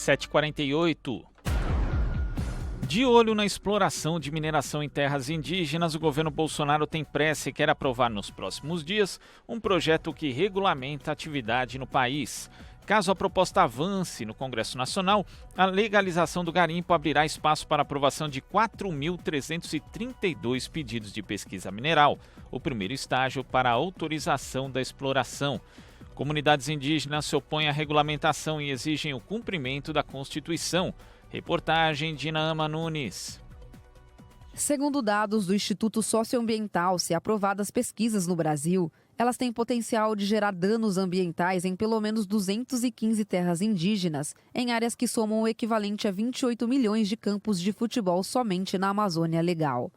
7h48. De olho na exploração de mineração em terras indígenas, o governo Bolsonaro tem pressa e quer aprovar nos próximos dias um projeto que regulamenta a atividade no país. Caso a proposta avance no Congresso Nacional, a legalização do garimpo abrirá espaço para aprovação de 4.332 pedidos de pesquisa mineral, o primeiro estágio para a autorização da exploração. Comunidades indígenas se opõem à regulamentação e exigem o cumprimento da Constituição. Reportagem de Naama Nunes. Segundo dados do Instituto Socioambiental, se aprovadas pesquisas no Brasil, elas têm potencial de gerar danos ambientais em pelo menos 215 terras indígenas, em áreas que somam o equivalente a 28 milhões de campos de futebol somente na Amazônia Legal.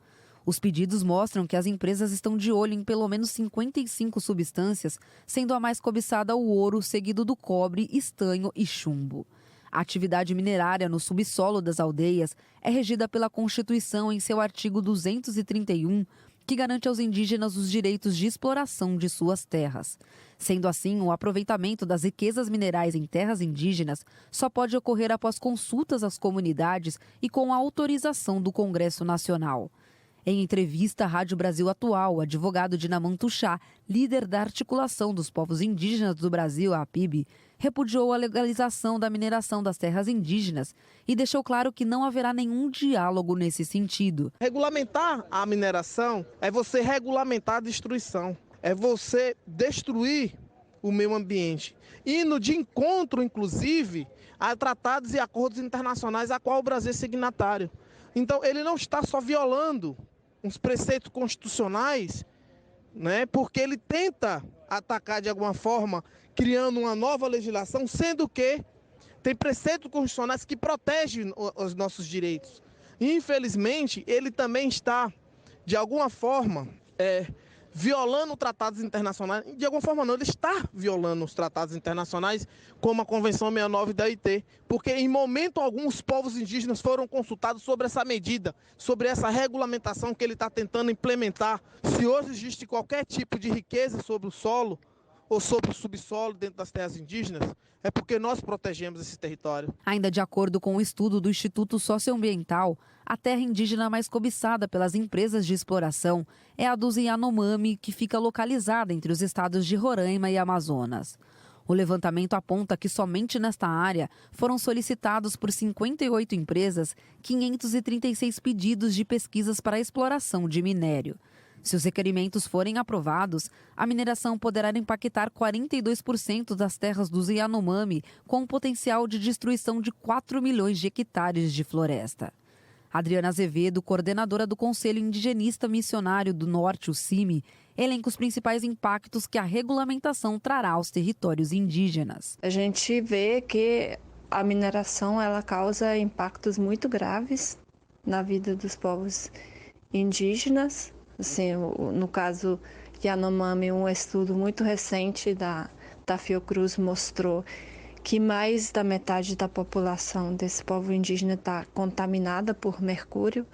Os pedidos mostram que as empresas estão de olho em pelo menos 55 substâncias, sendo a mais cobiçada o ouro, seguido do cobre, estanho e chumbo. A atividade minerária no subsolo das aldeias é regida pela Constituição em seu artigo 231, que garante aos indígenas os direitos de exploração de suas terras. Sendo assim, o aproveitamento das riquezas minerais em terras indígenas só pode ocorrer após consultas às comunidades e com a autorização do Congresso Nacional. Em entrevista à Rádio Brasil Atual, o advogado Dinaman Tuxá, líder da Articulação dos Povos Indígenas do Brasil, a APIB, repudiou a legalização da mineração das terras indígenas e deixou claro que não haverá nenhum diálogo nesse sentido. Regulamentar a mineração é você regulamentar a destruição, é você destruir o meio ambiente, indo de encontro, inclusive, a tratados e acordos internacionais a qual o Brasil é signatário. Então, ele não está só violando os preceitos constitucionais, né, porque ele tenta atacar de alguma forma, criando uma nova legislação, sendo que tem preceitos constitucionais que protegem os nossos direitos. Infelizmente, ele também está, de alguma forma, violando tratados internacionais. De alguma forma não, ele está violando os tratados internacionais, como a Convenção 69 da OIT, porque em momento algum os povos indígenas foram consultados sobre essa medida, sobre essa regulamentação que ele está tentando implementar. Se hoje existe qualquer tipo de riqueza sobre o solo ou sobre o subsolo dentro das terras indígenas, é porque nós protegemos esse território. Ainda de acordo com o estudo do Instituto Socioambiental, a terra indígena mais cobiçada pelas empresas de exploração é a dos Yanomami, que fica localizada entre os estados de Roraima e Amazonas. O levantamento aponta que somente nesta área foram solicitados por 58 empresas 536 pedidos de pesquisas para a exploração de minério. Se os requerimentos forem aprovados, a mineração poderá impactar 42% das terras dos Yanomami, com um potencial de destruição de 4 milhões de hectares de floresta. Adriana Azevedo, coordenadora do Conselho Indigenista Missionário do Norte, o CIMI, elenca os principais impactos que a regulamentação trará aos territórios indígenas. A gente vê que a mineração ela causa impactos muito graves na vida dos povos indígenas. Assim, no caso Yanomami, um estudo muito recente da Fiocruz mostrou que mais da metade da população desse povo indígena está contaminada por mercúrio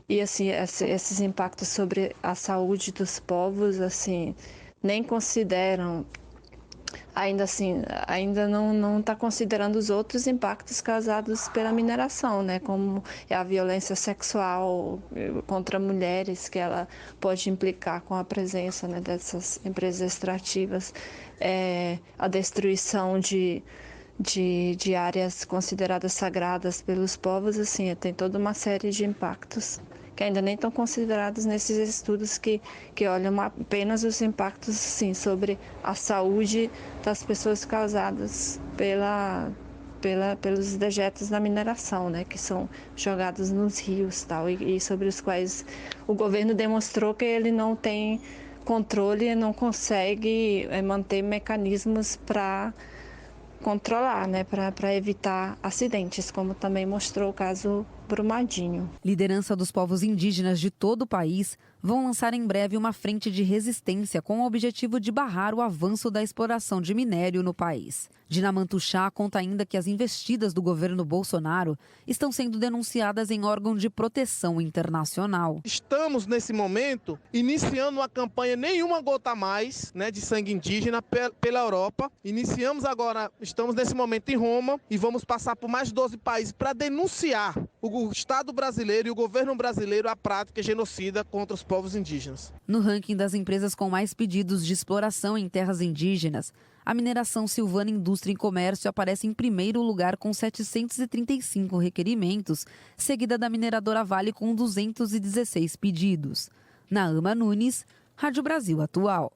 e assim esses impactos sobre a saúde dos povos assim nem consideram. Ainda não está considerando os outros impactos causados pela mineração, né? Como é a violência sexual contra mulheres, que ela pode implicar com a presença, né, dessas empresas extrativas, a destruição de áreas consideradas sagradas pelos povos, assim, tem toda uma série de impactos que ainda nem estão considerados nesses estudos que olham apenas os impactos assim, sobre a saúde das pessoas causadas pelos dejetos da mineração, né, que são jogados nos rios tal, e sobre os quais o governo demonstrou que ele não tem controle e não consegue manter mecanismos para controlar, né, para evitar acidentes, como também mostrou o caso Brumadinho. Liderança dos povos indígenas de todo o país vão lançar em breve uma frente de resistência com o objetivo de barrar o avanço da exploração de minério no país. Dina Mantuchá conta ainda que as investidas do governo Bolsonaro estão sendo denunciadas em órgão de proteção internacional. Estamos, nesse momento, iniciando uma campanha Nenhuma Gota a Mais, de sangue indígena pela Europa. Iniciamos agora, estamos nesse momento em Roma e vamos passar por mais 12 países para denunciar o Estado brasileiro e o governo brasileiro a prática genocida contra os povos indígenas. No ranking das empresas com mais pedidos de exploração em terras indígenas, a mineração Silvana Indústria e Comércio aparece em primeiro lugar com 735 requerimentos, seguida da mineradora Vale com 216 pedidos. Naama Nunes, Rádio Brasil Atual.